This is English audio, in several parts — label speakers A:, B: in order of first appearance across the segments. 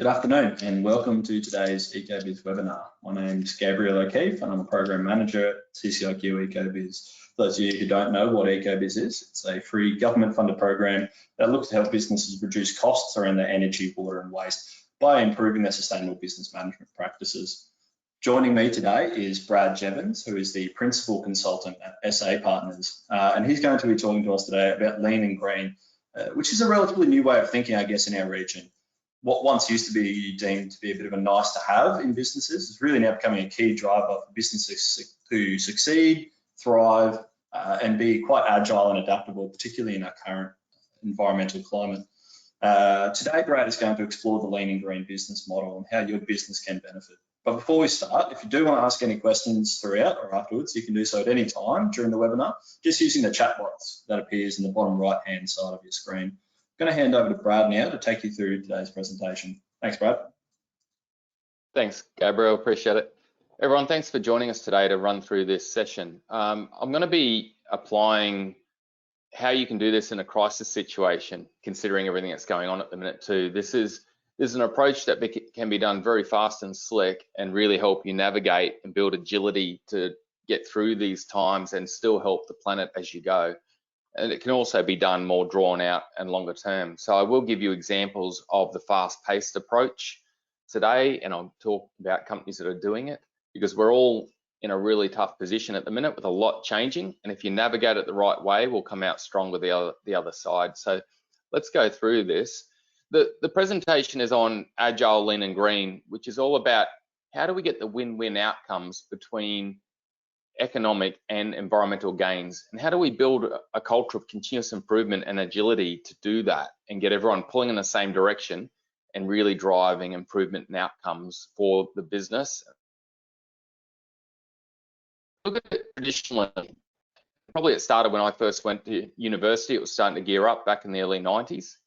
A: Good afternoon and welcome to today's ecoBiz webinar. My name's Gabriel O'Keefe and I'm a Program Manager at CCIQ ecoBiz. For those of you who don't know what ecoBiz is, it's a free government-funded program that looks to help businesses reduce costs around their energy, water and waste by improving their sustainable business management practices. Joining me today is Brad Jeavons, who is the Principal Consultant at SA Partners, and he's going to be talking to us today about lean and green, which is a relatively new way of thinking, I guess, in our region. What once used to be deemed to be a bit of a nice to have in businesses is really now becoming a key driver for businesses to succeed, thrive, and be quite agile and adaptable, particularly in our current environmental climate. Today, Brad is going to explore the lean and green business model and how your business can benefit. But before we start, if you do want to ask any questions throughout or afterwards, you can do so at any time during the webinar, just using the chat box that appears in the bottom right-hand side of your screen. I'm going to hand over to Brad now to take you through today's presentation. Thanks, Brad.
B: Thanks, Gabriel. Appreciate it. Everyone, thanks for joining us today to run through this session. I'm going to be applying how you can do this in a crisis situation, considering everything that's going on at the minute too. This is an approach that can be done very fast and slick and really help you navigate and build agility to get through these times and still help the planet as you go. And it can also be done more drawn out and longer term. So I will give you examples of the fast-paced approach today, and I'll talk about companies that are doing it, because we're all in a really tough position at the minute with a lot changing. And if you navigate it the right way, we'll come out stronger the other side. So let's go through this. The presentation is on Agile, Lean and Green, which is all about how do we get the win-win outcomes between economic and environmental gains, and how do we build a culture of continuous improvement and agility to do that and get everyone pulling in the same direction and really driving improvement and outcomes for the business. Look at it traditionally, probably it started when I first went to university. It was starting to gear up back in the early 90s.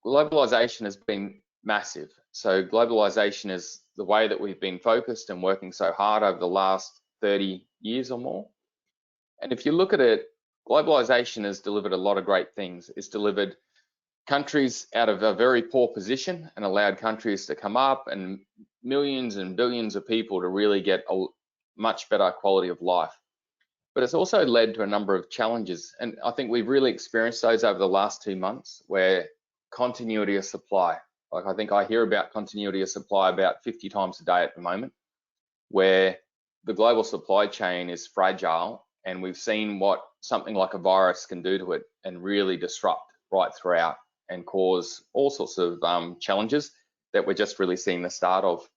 B: Globalization has been massive. So globalization is the way that we've been focused and working so hard over the last 30 years or more. And if you look at it, globalization has delivered a lot of great things. It's delivered countries out of a very poor position and allowed countries to come up and millions and billions of people to really get a much better quality of life. But it's also led to a number of challenges. And I think we've really experienced those over the last 2 months, where continuity of supply, like I think I hear about continuity of supply about 50 times a day at the moment, where the global supply chain is fragile, and we've seen what something like a virus can do to it and really disrupt right throughout and cause all sorts of challenges that we're just really seeing the start of.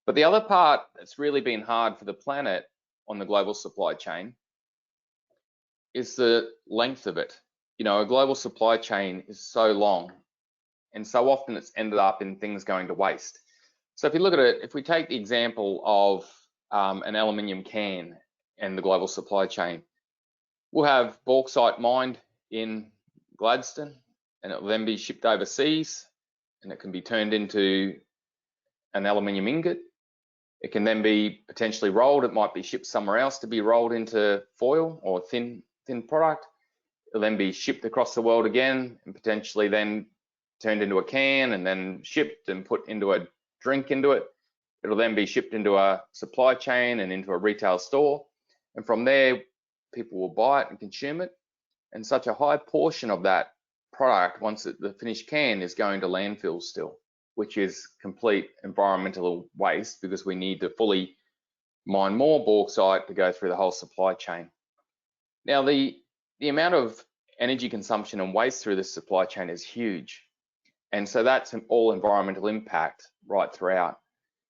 B: But the other part that's really been hard for the planet on the global supply chain is the length of it. You know, a global supply chain is so long, and so often it's ended up in things going to waste. So if you look at it, if we take the example of an aluminium can and the global supply chain, we'll have bauxite mined in Gladstone, and it will then be shipped overseas, and it can be turned into an aluminium ingot. It can then be potentially rolled. It might be shipped somewhere else to be rolled into foil or thin product. It'll then be shipped across the world again and potentially then turned into a can and then shipped and put into a drink into it. It'll then be shipped into a supply chain and into a retail store. And from there, people will buy it and consume it. And such a high portion of that product, once the finished can, is going to landfill still, which is complete environmental waste, because we need to fully mine more bauxite to go through the whole supply chain. Now, the amount of energy consumption and waste through this supply chain is huge. And so that's all environmental impact right throughout.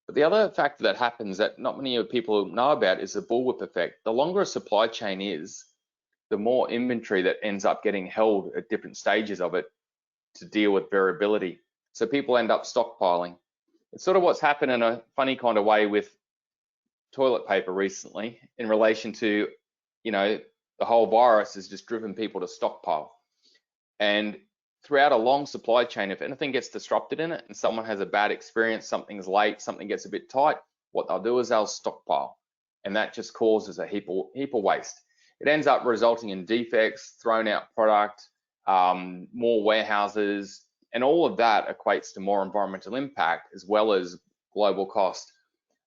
B: But the other factor that happens that not many people know about is the bullwhip effect. The longer a supply chain is, the more inventory that ends up getting held at different stages of it to deal with variability. So people end up stockpiling. It's sort of what's happened in a funny kind of way with toilet paper recently in relation to, you know, the whole virus has just driven people to stockpile. And throughout a long supply chain, if anything gets disrupted in it and someone has a bad experience, something's late, something gets a bit tight, what they'll do is they'll stockpile, and that just causes a heap of waste. It ends up resulting in defects, thrown out product, more warehouses, And all of that equates to more environmental impact as well as global cost.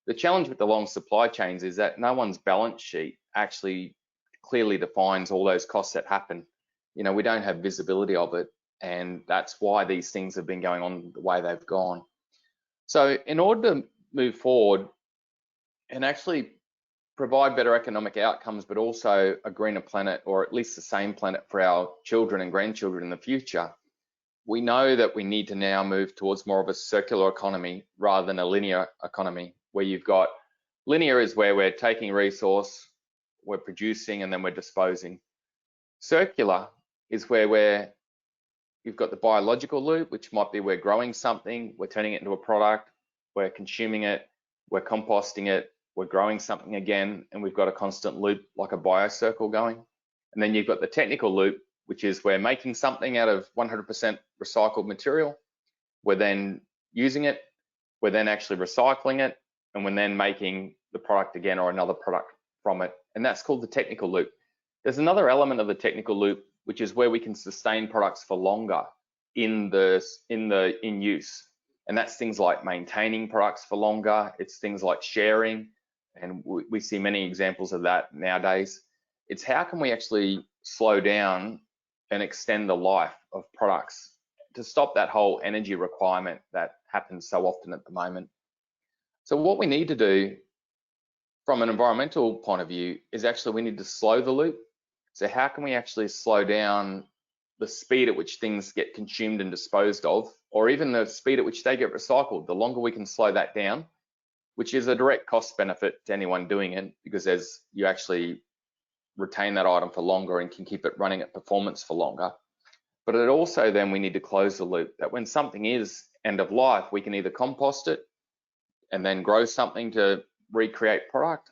B: The challenge with the long supply chains is that no one's balance sheet actually clearly defines all those costs that happen. You know, we don't have visibility of it, and that's why these things have been going on the way they've gone. So in order to move forward and actually provide better economic outcomes, but also a greener planet, or at least the same planet for our children and grandchildren in the future, we know that we need to now move towards more of a circular economy rather than a linear economy, where you've got linear is where we're taking resource, we're producing, and then we're disposing. Circular is where you've got the biological loop, which might be we're growing something, we're turning it into a product, we're consuming it, we're composting it, we're growing something again, and we've got a constant loop like a biocircle going. And then you've got the technical loop, which is we're making something out of 100% recycled material, we're then using it, we're then actually recycling it, and we're then making the product again or another product from it. And that's called the technical loop. There's another element of the technical loop, which is where we can sustain products for longer in use. And that's things like maintaining products for longer. It's things like sharing. And we see many examples of that nowadays. It's how can we actually slow down and extend the life of products to stop that whole energy requirement that happens so often at the moment. So what we need to do from an environmental point of view is actually we need to slow the loop. So how can we actually slow down the speed at which things get consumed and disposed of, or even the speed at which they get recycled? The longer we can slow that down, which is a direct cost benefit to anyone doing it, because as you actually retain that item for longer and can keep it running at performance for longer. But it also then we need to close the loop, that when something is end of life, we can either compost it and then grow something to recreate product,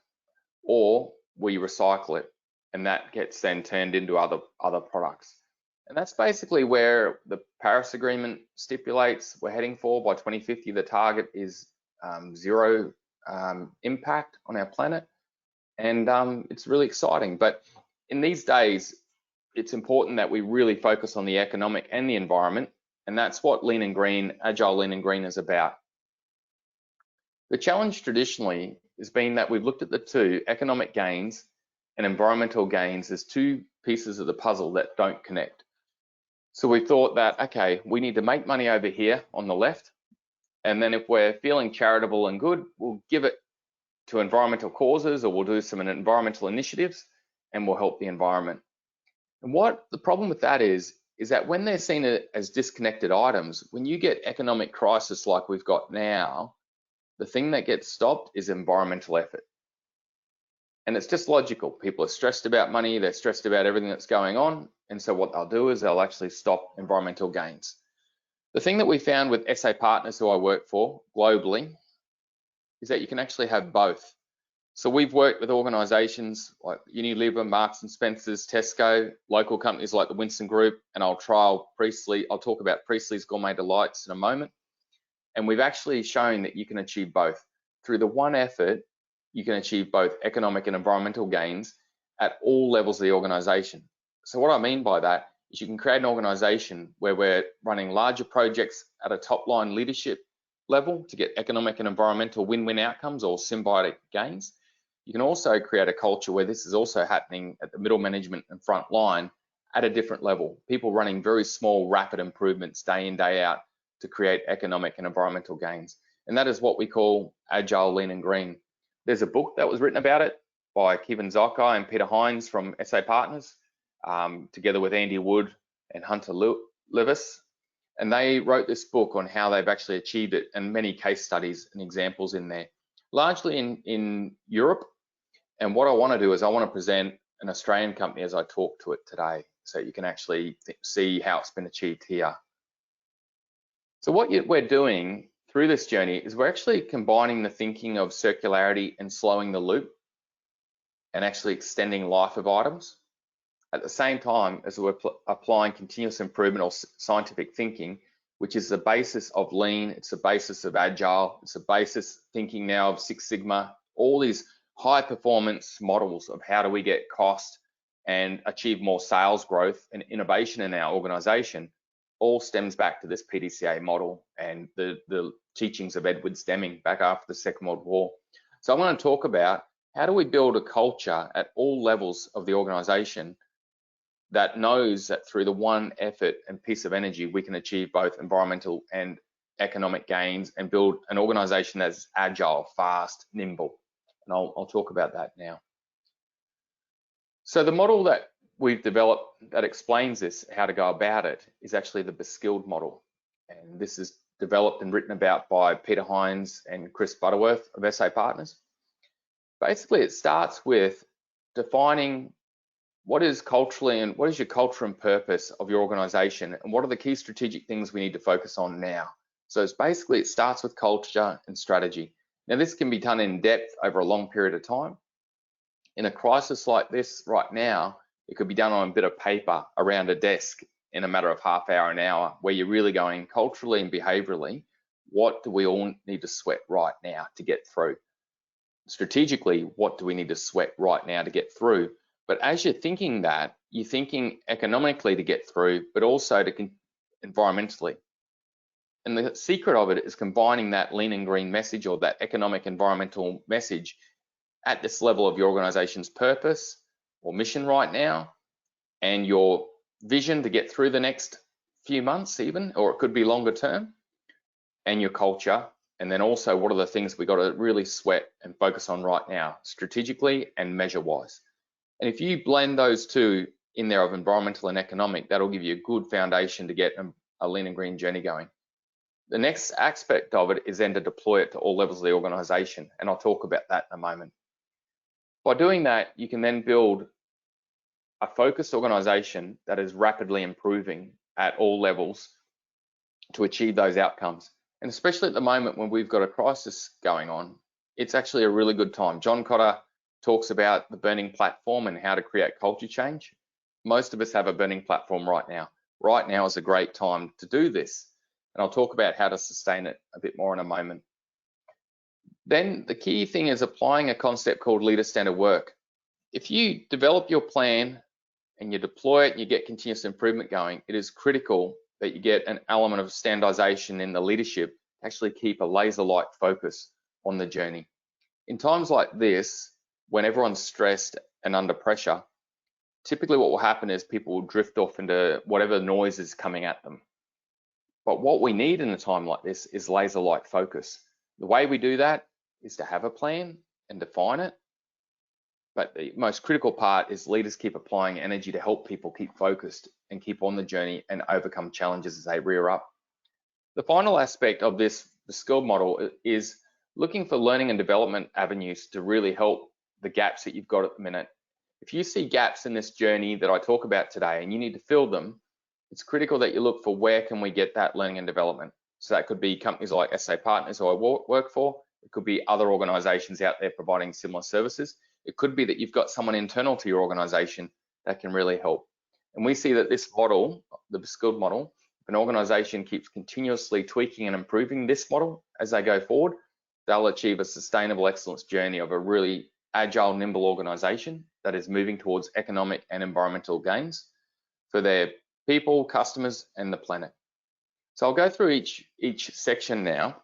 B: or we recycle it and that gets then turned into other products. And that's basically where the Paris Agreement stipulates we're heading for. By 2050, the target is zero impact on our planet. And it's really exciting. But in these days, it's important that we really focus on the economic and the environment. And that's what Lean and Green, Agile Lean and Green is about. The challenge traditionally has been that we've looked at the two, economic gains and environmental gains, as two pieces of the puzzle that don't connect. So we thought that, okay, we need to make money over here on the left. And then if we're feeling charitable and good, we'll give it to environmental causes, or we'll do some environmental initiatives and we'll help the environment. And what the problem with that is that when they're seen as disconnected items, when you get economic crisis like we've got now, the thing that gets stopped is environmental effort. And it's just logical. People are stressed about money, they're stressed about everything that's going on. And so what they'll do is they'll actually stop environmental gains. The thing that we found with SA partners who I work for globally is that you can actually have both. So we've worked with organizations like Unilever, Marks and Spencer's, Tesco, local companies like the Winston Group, and I'll talk about Priestley's Gourmet Delights in a moment. And we've actually shown that you can achieve both. Through the one effort, you can achieve both economic and environmental gains at all levels of the organization. So what I mean by that is you can create an organization where we're running larger projects at a top line leadership level to get economic and environmental win-win outcomes or symbiotic gains. You can also create a culture where this is also happening at the middle management and front line at a different level. People running very small, rapid improvements day in, day out to create economic and environmental gains. And that is what we call Agile, Lean and Green. There's a book that was written about it by Jeavons and Peter Hines from SA Partners, together with Andy Wood and Hunter Levis. And they wrote this book on how they've actually achieved it, and many case studies and examples in there, largely in Europe. And what I want to do is I want to present an Australian company as I talk to it today, so you can actually see how it's been achieved here. So what we're doing through this journey is we're actually combining the thinking of circularity and slowing the loop and actually extending life of items at the same time as we're applying continuous improvement or scientific thinking, which is the basis of Lean, it's the basis of Agile, it's the basis thinking now of Six Sigma, all these high performance models of how do we get cost and achieve more sales growth and innovation in our organization all stems back to this PDCA model and the teachings of Edward Deming back after the Second World War. So I want to talk about how do we build a culture at all levels of the organization that knows that through the one effort and piece of energy, we can achieve both environmental and economic gains and build an organization that's agile, fast, nimble. And I'll talk about that now. So the model that we've developed that explains this, how to go about it, is actually the Beskilled model. And this is developed and written about by Peter Hines and Chris Butterworth of SA Partners. Basically, it starts with defining what is culturally and what is your culture and purpose of your organization, and what are the key strategic things we need to focus on now. So it's basically, it starts with culture and strategy. Now, this can be done in depth over a long period of time. In a crisis like this right now, it could be done on a bit of paper around a desk in a matter of half hour, an hour, where you're really going culturally and behaviorally, what do we all need to sweat right now to get through? Strategically, what do we need to sweat right now to get through? But as you're thinking that, you're thinking economically to get through, but also to environmentally. And the secret of it is combining that lean and green message, or that economic environmental message, at this level of your organization's purpose or mission right now, and your vision to get through the next few months even, or it could be longer term, and your culture. And then also, what are the things we got to really sweat and focus on right now, strategically and measure-wise. And if you blend those two in there of environmental and economic, that'll give you a good foundation to get a lean and green journey going. The next aspect of it is then to deploy it to all levels of the organization, and I'll talk about that in a moment. By doing that, you can then build a focused organization that is rapidly improving at all levels to achieve those outcomes. And especially at the moment when we've got a crisis going on, it's actually a really good time. John Cotter talks about the burning platform and how to create culture change. Most of us have a burning platform right now. Right now is a great time to do this. And I'll talk about how to sustain it a bit more in a moment. Then the key thing is applying a concept called leader standard work. If you develop your plan and you deploy it and you get continuous improvement going, it is critical that you get an element of standardization in the leadership to actually keep a laser-like focus on the journey. In times like this, when everyone's stressed and under pressure, typically what will happen is people will drift off into whatever noise is coming at them. But what we need in a time like this is laser-like focus. The way we do that is to have a plan and define it. But the most critical part is leaders keep applying energy to help people keep focused and keep on the journey and overcome challenges as they rear up. The final aspect of this skill model is looking for learning and development avenues to really help the gaps that you've got at the minute. If you see gaps in this journey that I talk about today and you need to fill them, it's critical that you look for where can we get that learning and development. So that could be companies like SA Partners who I work for. It could be other organizations out there providing similar services. It could be that you've got someone internal to your organization that can really help. And we see that this model, the skilled model, if an organization keeps continuously tweaking and improving this model as they go forward, they'll achieve a sustainable excellence journey of a really agile, nimble organization that is moving towards economic and environmental gains for their people, customers, and the planet. So I'll go through each section now.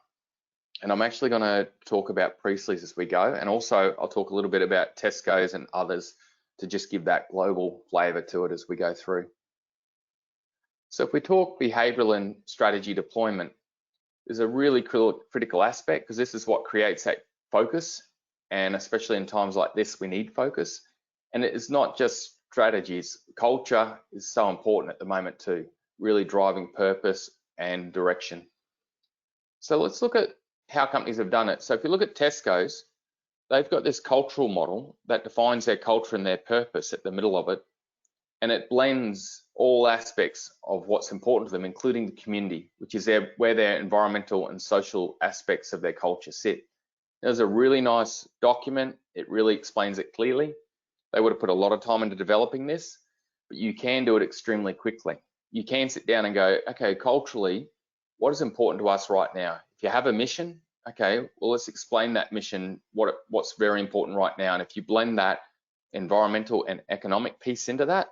B: And I'm actually going to talk about Priestley's as we go, and also I'll talk a little bit about Tesco's and others to just give that global flavour to it as we go through. So if we talk behavioural and strategy deployment, there's a really critical aspect, because this is what creates that focus, and especially in times like this, we need focus. And it is not just strategies. Culture is so important at the moment too, really driving purpose and direction. So let's look at how companies have done it. So if you look at Tesco's, they've got this cultural model that defines their culture and their purpose at the middle of it, and it blends all aspects of what's important to them, including the community, which is where their environmental and social aspects of their culture sit. There's a really nice document. It really explains it clearly. They would have put a lot of time into developing this, but you can do it extremely quickly. You can sit down and go, okay, culturally, what is important to us right now? If you have a mission, okay, well, let's explain that mission, what's very important right now. And if you blend that environmental and economic piece into that,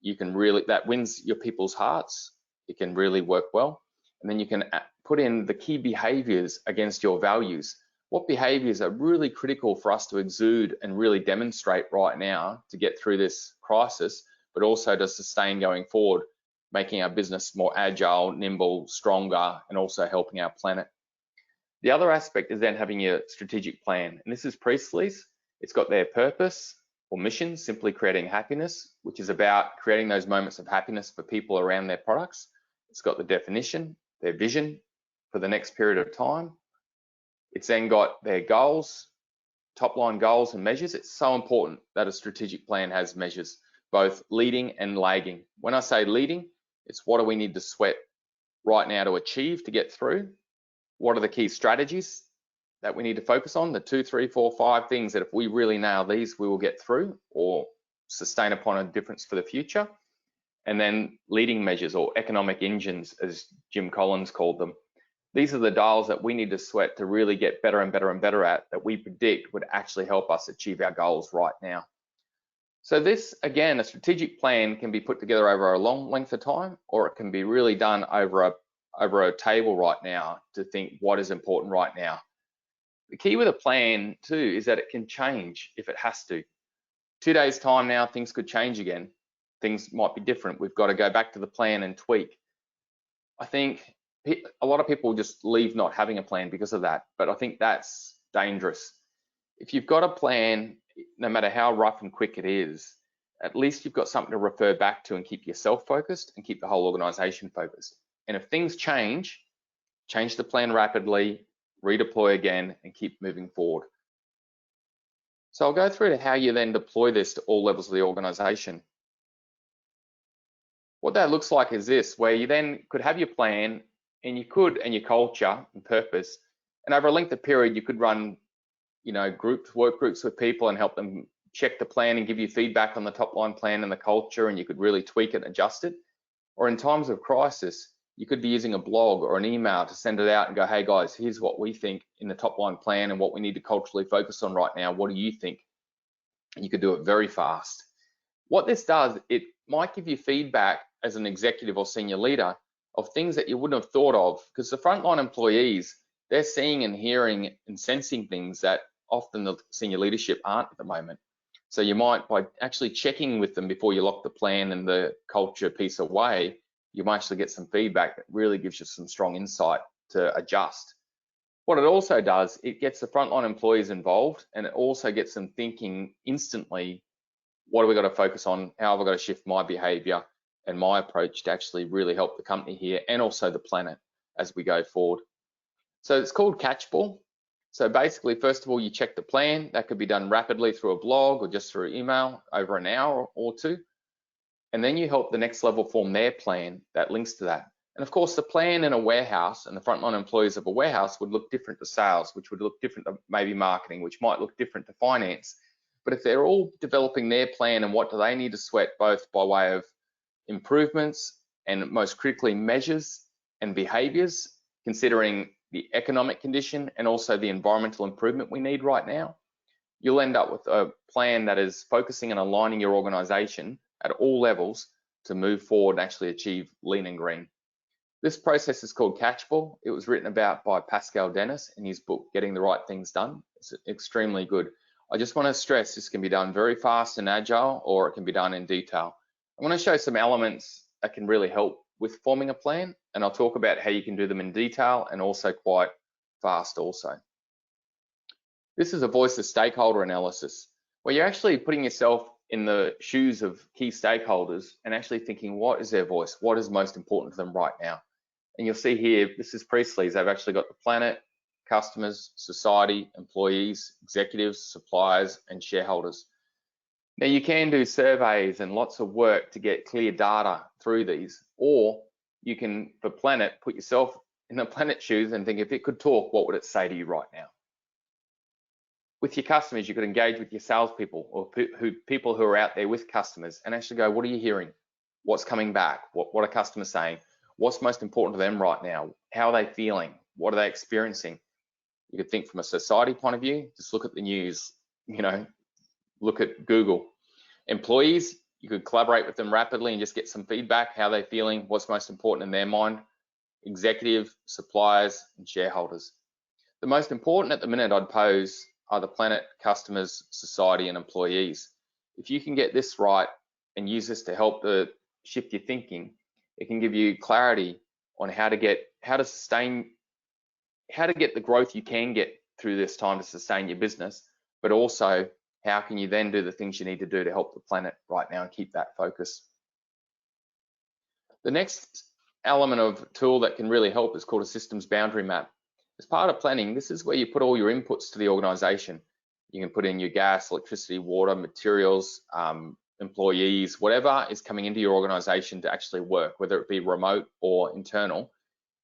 B: you can really, that wins your people's hearts it can really work well. And then you can put in the key behaviors against your values. What behaviors are really critical for us to exude and really demonstrate right now to get through this crisis, but also to sustain going forward, making our business more agile, nimble, stronger, and also helping our planet. The other aspect is then having your strategic plan. And this is Priestley's. It's got their purpose or mission, simply creating happiness, which is about creating those moments of happiness for people around their products. It's got the definition, their vision for the next period of time. It's then got their goals, top line goals and measures. It's so important that a strategic plan has measures, both leading and lagging. When I say leading, it's what do we need to sweat right now to achieve to get through? What are the key strategies that we need to focus on? The 2, 3, 4, 5 things that if we really nail these, we will get through or sustain upon a difference for the future. And then leading measures, or economic engines, as Jim Collins called them. These are the dials that we need to sweat to really get better and better and better at, that we predict would actually help us achieve our goals right now. So this, again, a strategic plan can be put together over a long length of time, or it can be really done over a table right now to think what is important right now. The key with a plan too is that it can change if it has to. 2 days time now, things could change again. Things might be different. We've got to go back to the plan and tweak. I think a lot of people just leave not having a plan because of that, but I think that's dangerous. If you've got a plan, no matter how rough and quick it is, at least you've got something to refer back to and keep yourself focused and keep the whole organization focused. And if things change the plan rapidly, redeploy again, and keep moving forward. So I'll go through to how you then deploy this to all levels of the organization. What that looks like is this, where you then could have your plan and your culture and purpose, and over a length of period, you could run, work groups with people and help them check the plan and give you feedback on the top line plan and the culture, and you could really tweak it and adjust it. Or in times of crisis, you could be using a blog or an email to send it out and go, hey guys, here's what we think in the top line plan and what we need to culturally focus on right now. What do you think? And you could do it very fast. What this does, it might give you feedback as an executive or senior leader of things that you wouldn't have thought of, because the frontline employees, they're seeing and hearing and sensing things that often the senior leadership aren't at the moment. So you might, by actually checking with them before you lock the plan and the culture piece away, you might actually get some feedback that really gives you some strong insight to adjust. What it also does, it gets the frontline employees involved, and it also gets them thinking instantly, what have we got to focus on? How have I got to shift my behavior and my approach to actually really help the company here and also the planet as we go forward? So it's called catchable. So basically, first of all, you check the plan. That could be done rapidly through a blog or just through email over an hour or two. And then you help the next level form their plan that links to that. And of course, the plan in a warehouse and the frontline employees of a warehouse would look different to sales, which would look different to maybe marketing, which might look different to finance. But if they're all developing their plan and what do they need to sweat, both by way of improvements and most critically measures and behaviors, considering the economic condition and also the environmental improvement we need right now, you'll end up with a plan that is focusing and aligning your organization at all levels to move forward and actually achieve lean and green. This process is called catchable. It was written about by Pascal Dennis in his book, Getting the Right Things Done. It's extremely good. I just want to stress this can be done very fast and agile, or it can be done in detail. I want to show some elements that can really help with forming a plan, and I'll talk about how you can do them in detail and also quite fast also. This is a voice of stakeholder analysis, where you're actually putting yourself in the shoes of key stakeholders and actually thinking, what is their voice? What is most important to them right now? And you'll see here, this is Priestley's. They've actually got the planet, customers, society, employees, executives, suppliers, and shareholders. Now you can do surveys and lots of work to get clear data through these, or you can, for planet, put yourself in the planet shoes and think, if it could talk, what would it say to you right now? With your customers, you could engage with your salespeople or people who are out there with customers and actually go, what are you hearing? What's coming back? What are customers saying? What's most important to them right now? How are they feeling? What are they experiencing? You could think from a society point of view, just look at the news, look at Google. Employees, You could collaborate with them rapidly and just get some feedback, how they're feeling, what's most important in their mind, executive, suppliers, and shareholders. The most important at the minute I'd pose are the planet, customers, society, and employees. If you can get this right and use this to help to shift your thinking, it can give you clarity on how to get the growth you can get through this time to sustain your business, but also how can you then do the things you need to do to help the planet right now and keep that focus. The next element of tool that can really help is called a systems boundary map. As part of planning, this is where you put all your inputs to the organization. You can put in your gas, electricity, water, materials, employees, whatever is coming into your organization to actually work, whether it be remote or internal.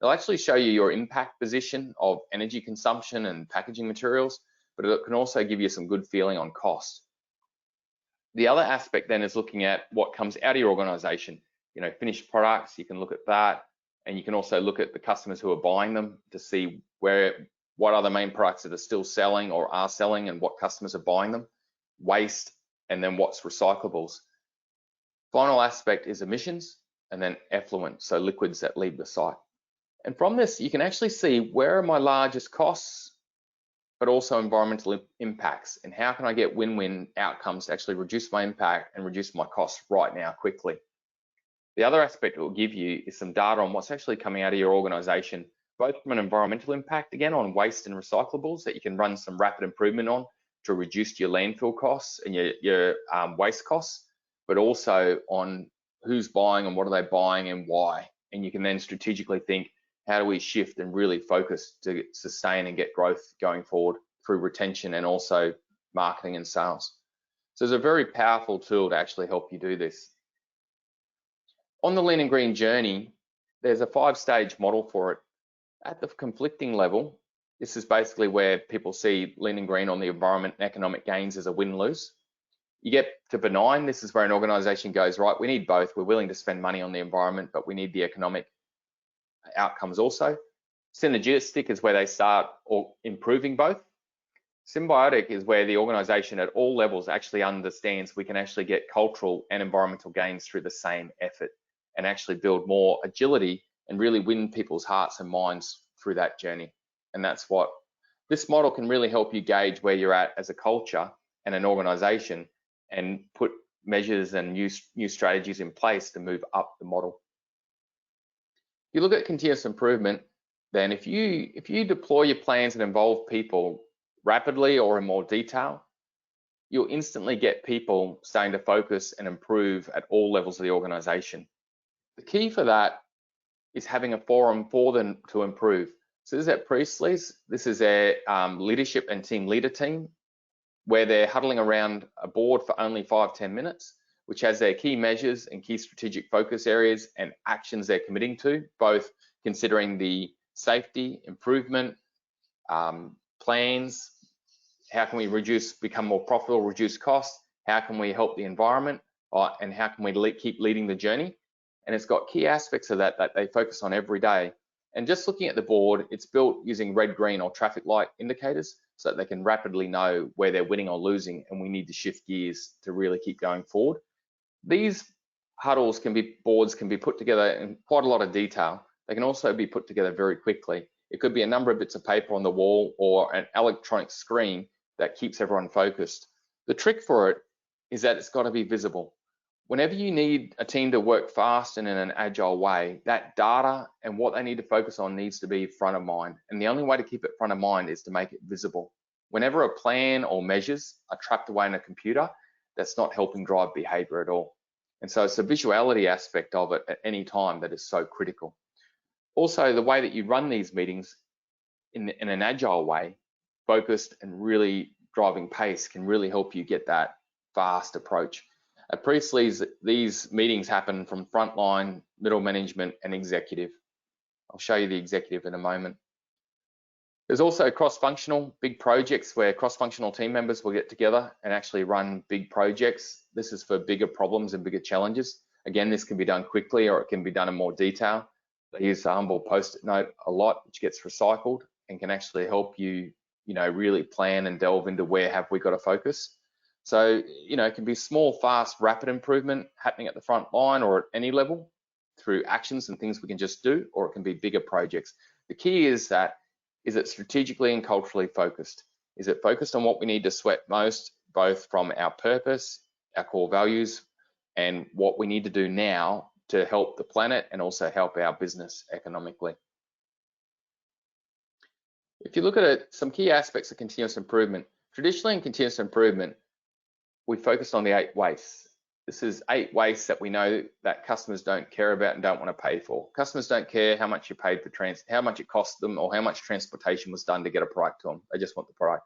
B: It'll actually show you your impact position of energy consumption and packaging materials, but it can also give you some good feeling on cost. The other aspect then is looking at what comes out of your organization. You know, finished products, you can look at that, and you can also look at the customers who are buying them to see what are the main products that are still selling or are selling and what customers are buying them, waste, and then what's recyclables. Final aspect is emissions, and then effluent, so liquids that leave the site. And from this, you can actually see where are my largest costs, but also environmental impacts, and how can I get win-win outcomes to actually reduce my impact and reduce my costs right now quickly. The other aspect it will give you is some data on what's actually coming out of your organization, both from an environmental impact, again, on waste and recyclables that you can run some rapid improvement on to reduce your landfill costs and your waste costs, but also on who's buying and what are they buying and why. And you can then strategically think, how do we shift and really focus to sustain and get growth going forward through retention and also marketing and sales. So it's a very powerful tool to actually help you do this. On the Lean and Green journey, there's a 5-stage model for it. At the conflicting level, this is basically where people see Lean and Green on the environment and economic gains as a win-lose. You get to benign, this is where an organization goes, right, we need both. We're willing to spend money on the environment, but we need the economic outcomes also. Synergistic is where they start improving both. Symbiotic is where the organization at all levels actually understands we can actually get cultural and environmental gains through the same effort and actually build more agility and really win people's hearts and minds through that journey. And that's what this model can really help you gauge where you're at as a culture and an organization and put measures and new strategies in place to move up the model. If you look at continuous improvement, then if you deploy your plans and involve people rapidly or in more detail, you'll instantly get people starting to focus and improve at all levels of the organization. The key for that is having a forum for them to improve. So this is at Priestley's. This is their leadership and team leader team, where they're huddling around a board for only 5-10 minutes, which has their key measures and key strategic focus areas and actions they're committing to, both considering the safety, improvement, plans, how can we become more profitable, reduce costs, how can we help the environment, and how can we keep leading the journey. And it's got key aspects of that they focus on every day. And just looking at the board, it's built using red, green, or traffic light indicators so that they can rapidly know where they're winning or losing, and we need to shift gears to really keep going forward. These boards can be put together in quite a lot of detail. They can also be put together very quickly. It could be a number of bits of paper on the wall or an electronic screen that keeps everyone focused. The trick for it is that it's got to be visible. Whenever you need a team to work fast and in an agile way, that data and what they need to focus on needs to be front of mind. And the only way to keep it front of mind is to make it visible. Whenever a plan or measures are trapped away in a computer, that's not helping drive behavior at all. And so it's the visuality aspect of it at any time that is so critical. Also, the way that you run these meetings in an agile way, focused and really driving pace, can really help you get that fast approach. At Priestley's, these meetings happen from frontline, middle management, and executive. I'll show you the executive in a moment. There's also cross-functional big projects where cross-functional team members will get together and actually run big projects. This is for bigger problems and bigger challenges. Again, this can be done quickly or it can be done in more detail. They use the humble post-it note a lot, which gets recycled and can actually help you, really plan and delve into where have we got to focus. So, it can be small, fast, rapid improvement happening at the front line or at any level through actions and things we can just do, or it can be bigger projects. The key is it strategically and culturally focused? Is it focused on what we need to sweat most, both from our purpose, our core values, and what we need to do now to help the planet and also help our business economically? If you look at it, some key aspects of continuous improvement. Traditionally in continuous improvement, we focused on the 8 wastes. This is 8 wastes that we know that customers don't care about and don't want to pay for. Customers don't care how much you paid for how much it cost them or how much transportation was done to get a product to them. They just want the product.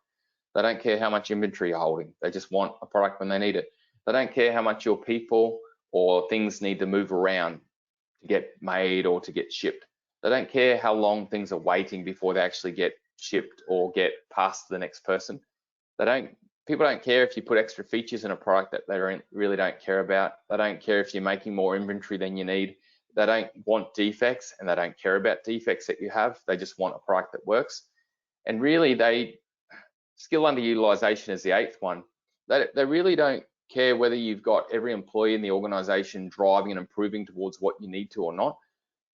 B: They don't care how much inventory you're holding. They just want a product when they need it. They don't care how much your people or things need to move around to get made or to get shipped. They don't care how long things are waiting before they actually get shipped or get past to the next person. People don't care if you put extra features in a product that they really don't care about. They don't care if you're making more inventory than you need. They don't want defects, and they don't care about defects that you have. They just want a product that works. And really, skill underutilization is the 8th one. They really don't care whether you've got every employee in the organization driving and improving towards what you need to or not.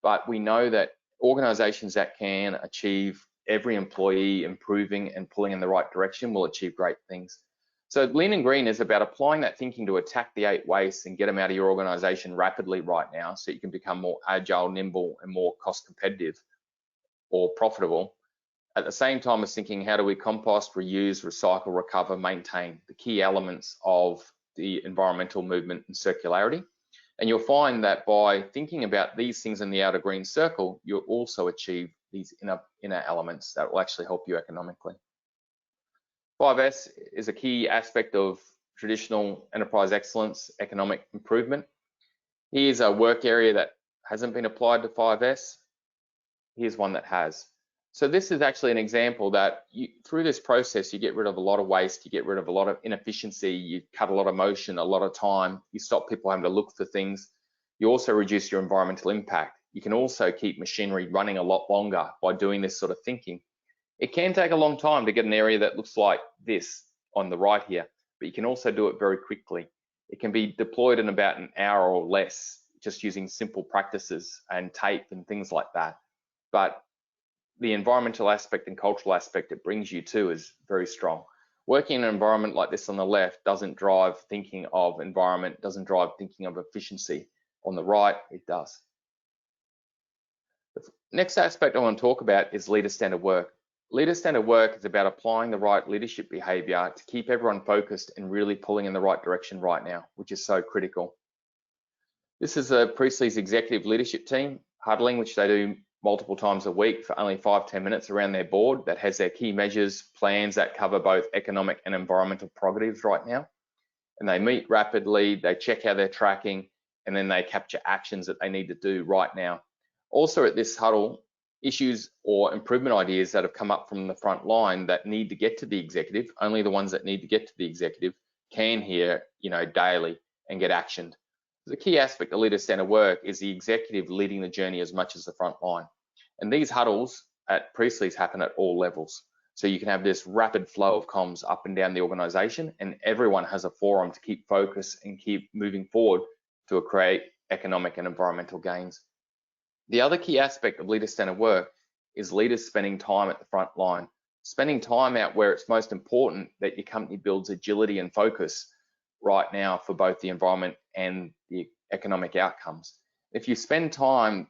B: But we know that organizations that can achieve every employee improving and pulling in the right direction will achieve great things. So Lean and Green is about applying that thinking to attack the 8 wastes and get them out of your organization rapidly right now so you can become more agile, nimble, and more cost competitive or profitable. At the same time as thinking, how do we compost, reuse, recycle, recover, maintain the key elements of the environmental movement and circularity. And you'll find that by thinking about these things in the outer green circle, you'll also achieve these inner elements that will actually help you economically. 5S is a key aspect of traditional enterprise excellence, economic improvement. Here's a work area that hasn't been applied to 5S. Here's one that has. So this is actually an example that through this process, you get rid of a lot of waste, you get rid of a lot of inefficiency, you cut a lot of motion, a lot of time, you stop people having to look for things. You also reduce your environmental impact. You can also keep machinery running a lot longer by doing this sort of thinking. It can take a long time to get an area that looks like this on the right here, but you can also do it very quickly. It can be deployed in about an hour or less, just using simple practices and tape and things like that. But the environmental aspect and cultural aspect it brings you to is very strong. Working in an environment like this on the left doesn't drive thinking of environment, doesn't drive thinking of efficiency. On the right, it does. The next aspect I want to talk about is leader-centered work. Leader-centered work is about applying the right leadership behavior to keep everyone focused and really pulling in the right direction right now, which is so critical. This is a Priestley's executive leadership team huddling, which they do multiple times a week for only 5-10 minutes around their board that has their key measures, plans that cover both economic and environmental prerogatives right now. And they meet rapidly, they check how they're tracking, and then they capture actions that they need to do right now. Also at this huddle, issues or improvement ideas that have come up from the front line that need to get to the executive, only the ones that need to get to the executive can hear, daily and get actioned. The key aspect of leader-centered work is the executive leading the journey as much as the front line. And these huddles at Priestley's happen at all levels. So you can have this rapid flow of comms up and down the organization, and everyone has a forum to keep focus and keep moving forward to create economic and environmental gains. The other key aspect of leader-centered work is leaders spending time at the front line, spending time out where it's most important that your company builds agility and focus right now for both the environment and the economic outcomes. If you spend time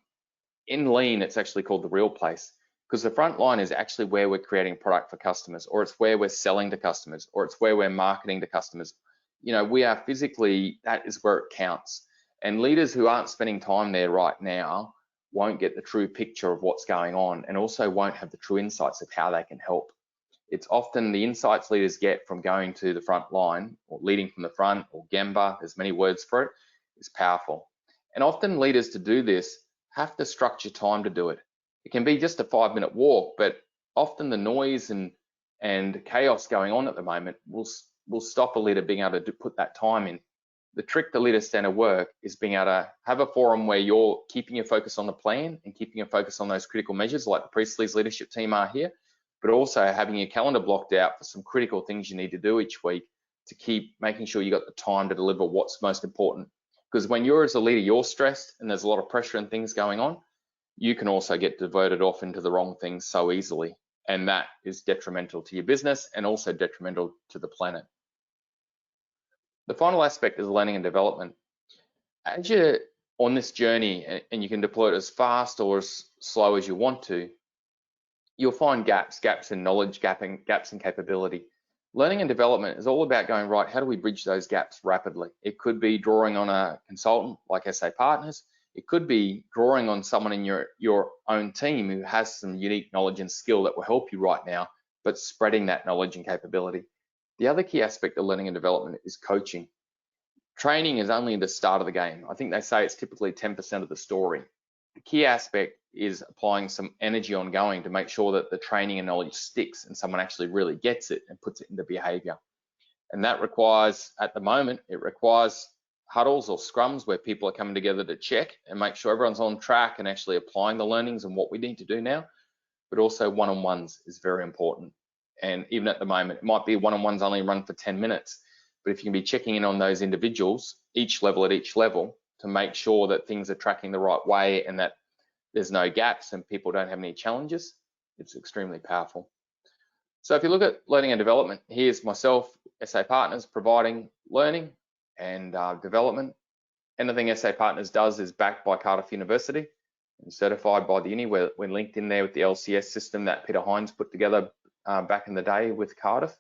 B: in lean, it's actually called the real place, because the front line is actually where we're creating product for customers, or it's where we're selling to customers, or it's where we're marketing to customers. We are physically, that is where it counts. And leaders who aren't spending time there right now won't get the true picture of what's going on, and also won't have the true insights of how they can help. It's often the insights leaders get from going to the front line, or leading from the front, or Gemba, there's many words for it, is powerful. And often leaders to do this have to structure time to do it. It can be just a 5-minute walk, but often the noise and chaos going on at the moment will stop a leader being able to put that time in. The trick to leader-centered work is being able to have a forum where you're keeping your focus on the plan and keeping your focus on those critical measures like the Priestley's leadership team are here, but also having your calendar blocked out for some critical things you need to do each week to keep making sure you got the time to deliver what's most important. Because when you're as a leader, you're stressed and there's a lot of pressure and things going on, you can also get diverted off into the wrong things so easily. And that is detrimental to your business and also detrimental to the planet. The final aspect is learning and development. As you're on this journey and you can deploy it as fast or as slow as you want to, you'll find gaps in knowledge, gaps in capability. Learning and development is all about going, right, how do we bridge those gaps rapidly? It could be drawing on a consultant like SA Partners. It could be drawing on someone in your own team who has some unique knowledge and skill that will help you right now, but spreading that knowledge and capability. The other key aspect of learning and development is coaching. Training is only the start of the game. I think they say it's typically 10% of the story. The key aspect is applying some energy ongoing to make sure that the training and knowledge sticks and someone actually really gets it and puts it into behavior. And that requires, at the moment, it requires huddles or scrums where people are coming together to check and make sure everyone's on track and actually applying the learnings and what we need to do now. But also one-on-ones is very important. And even at the moment, it might be one-on-ones only run for 10 minutes. But if you can be checking in on those individuals, each level, to make sure that things are tracking the right way and that there's no gaps and people don't have any challenges, it's extremely powerful. So if you look at learning and development, here's myself, SA Partners, providing learning and development. Anything SA Partners does is backed by Cardiff University and certified by the uni. We're linked in there with the LCS system that Peter Hines put together back in the day with Cardiff.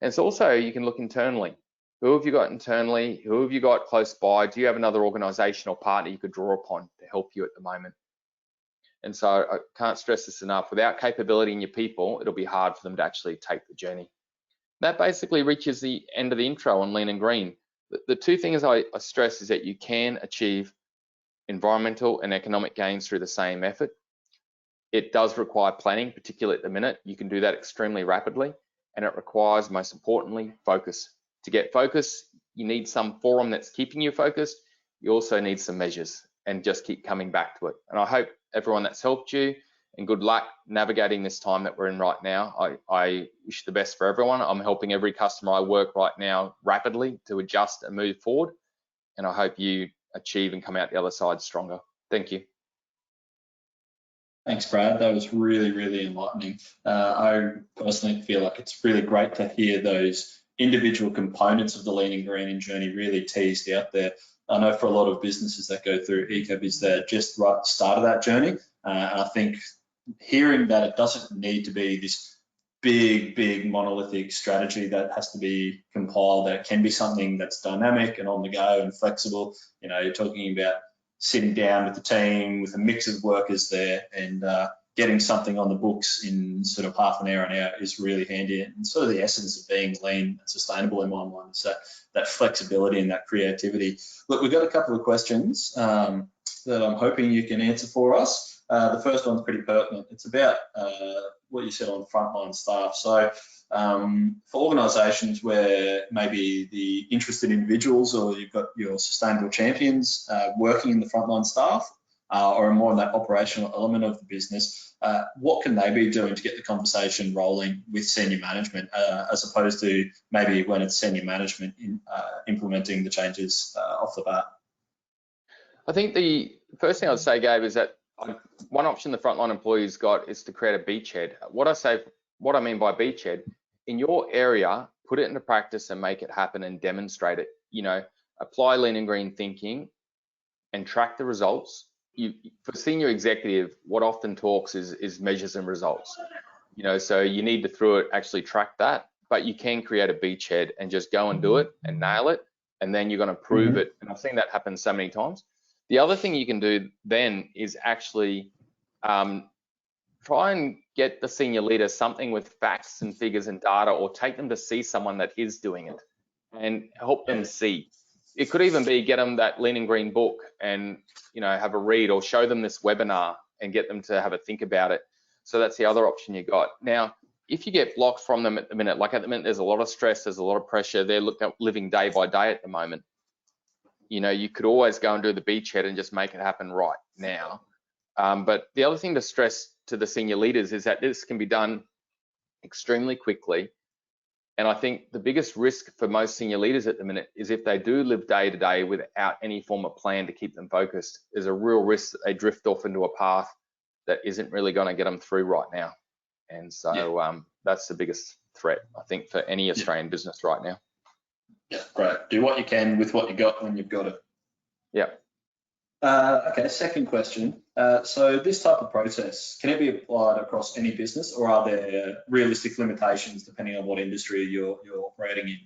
B: And it's also, you can look internally. Who have you got internally? Who have you got close by? Do you have another organisation or partner you could draw upon to help you at the moment? And so I can't stress this enough. Without capability in your people, it'll be hard for them to actually take the journey. That basically reaches the end of the intro on Lean and Green. The two things I stress is that you can achieve environmental and economic gains through the same effort. It does require planning, particularly at the minute. You can do that extremely rapidly, and it requires, most importantly, focus. To get focus, you need some forum that's keeping you focused. You also need some measures and just keep coming back to it. And I hope everyone that's helped you, and good luck navigating this time that we're in right now. I wish the best for everyone. I'm helping every customer I work right now rapidly to adjust and move forward. And I hope you achieve and come out the other side stronger. Thank you.
A: Thanks, Brad. That was really, really enlightening. I personally feel like it's really great to hear those individual components of the Lean and Green journey really teased out there. I know for a lot of businesses that go through ecoBiz, they're just right at the start of that journey. And I think hearing that it doesn't need to be this big monolithic strategy that has to be compiled, that it can be something that's dynamic and on the go and flexible. You know, you're talking about sitting down with the team with a mix of workers there and getting something on the books in sort of half an hour is really handy, and sort of the essence of being lean and sustainable in my mind. So that flexibility and that creativity. Look, we've got a couple of questions that I'm hoping you can answer for us. The first one's pretty pertinent. It's about what you said on frontline staff. So for organisations where maybe the interested individuals or you've got your sustainable champions working in the frontline staff, or more on that operational element of the business, what can they be doing to get the conversation rolling with senior management, as opposed to maybe when it's senior management implementing the changes off the bat?
B: I think the first thing I'd say, Gabe, is that one option the frontline employees got is to create a beachhead. What I mean by beachhead, in your area, put it into practice and make it happen and demonstrate it. You know, apply Lean and Green thinking and track the results. For senior executive, what often talks is measures and results. You know, so you need to through it actually track that, but you can create a beachhead and just go and do it and nail it, and then you're going to prove it. And I've seen that happen so many times. The other thing you can do then is actually try and get the senior leader something with facts and figures and data, or take them to see someone that is doing it and help them see. It could even be get them that Lean and Green book and, you know, have a read, or show them this webinar and get them to have a think about it. So that's the other option you got. Now, if you get blocked from them at the minute, like at the minute, there's a lot of stress, there's a lot of pressure, they're living day by day at the moment. You know, you could always go and do the beachhead and just make it happen right now. But the other thing to stress to the senior leaders is that this can be done extremely quickly And I think the biggest risk for most senior leaders at the minute is if they do live day to day without any form of plan to keep them focused, there's a real risk that they drift off into a path that isn't really going to get them through right now. And so that's the biggest threat, I think, for any Australian business right now.
A: Yeah, great. Do what you can with what you got when you've got it.
B: Yeah.
A: Okay, second question. So this type of process, can it be applied across any business, or are there realistic limitations depending on what industry you're operating in?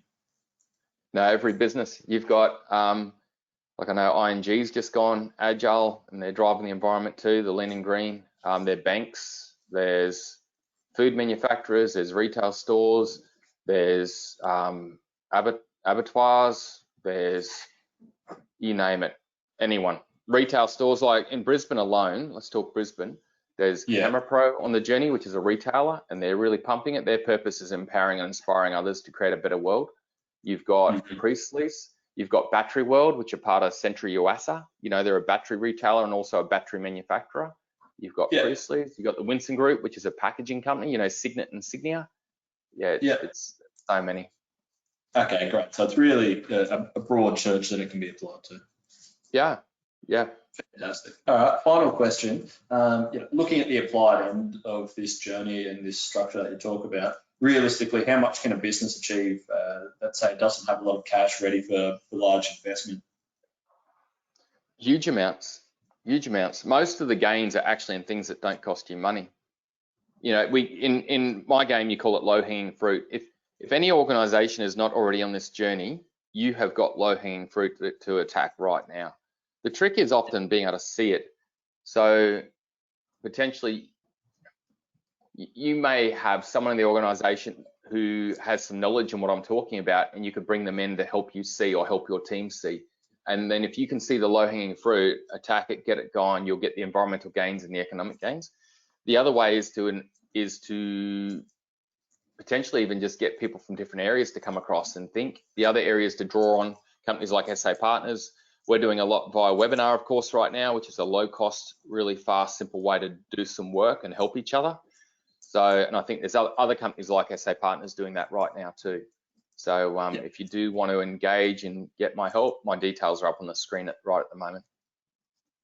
B: No, every business. You've got, like I know ING's just gone Agile, and they're driving the environment too, the lean and green. They're banks, there's food manufacturers, there's retail stores, there's abattoirs, there's, you name it, anyone. Retail stores, like in Brisbane alone, let's talk Brisbane, there's Camera Pro on the journey, which is a retailer, and they're really pumping it. Their purpose is empowering and inspiring others to create a better world. You've got Priestley's, you've got Battery World, which are part of Century Yuasa. You know, they're a battery retailer and also a battery manufacturer. You've got Priestley's, you've got the Winston Group, which is a packaging company, you know, Signet and Signia. It's so many.
A: Okay, great. So it's really a broad church that it can be applied to.
B: Yeah.
A: Fantastic. All right, final question. Looking at the applied end of this journey and this structure that you talk about, realistically, how much can a business achieve that, say, doesn't have a lot of cash ready for large investment?
B: Huge amounts. Most of the gains are actually in things that don't cost you money. You know, in my game, you call it low-hanging fruit. If any organization is not already on this journey, you have got low-hanging fruit to attack right now. The trick is often being able to see it. So potentially, you may have someone in the organization who has some knowledge in what I'm talking about, and you could bring them in to help you see or help your team see. And then if you can see the low-hanging fruit, attack it, get it going, you'll get the environmental gains and the economic gains. The other way is to potentially even just get people from different areas to come across and think. The other areas to draw on companies like SA Partners. We're doing a lot via webinar, of course, right now, which is a low-cost, really fast, simple way to do some work and help each other. So, and I think there's other companies like SA Partners doing that right now too. So if you do want to engage and get my help, my details are up on the screen right at the moment.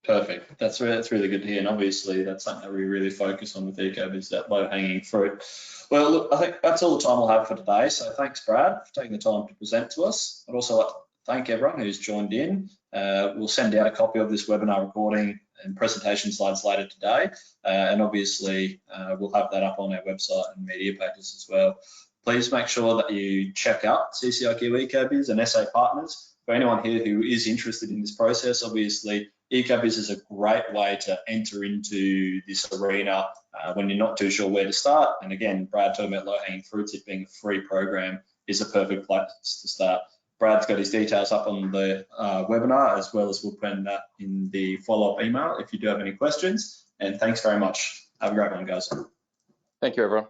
A: Perfect. That's really good to hear. And obviously that's something that we really focus on with ecoBiz, that low-hanging fruit. Well, look, I think that's all the time we'll have for today. So thanks, Brad, for taking the time to present to us. I'd also like to thank everyone who's joined in. We'll send out a copy of this webinar recording and presentation slides later today. And obviously we'll have that up on our website and media pages as well. Please make sure that you check out CCIQ ecoBiz and SA Partners. For anyone here who is interested in this process, obviously ecoBiz is a great way to enter into this arena when you're not too sure where to start. And again, Brad talking about low-hanging fruits, it being a free program is a perfect place to start. Brad's got his details up on the webinar, as well as we'll put that in the follow-up email if you do have any questions. And thanks very much. Have a great one, guys.
B: Thank you, everyone.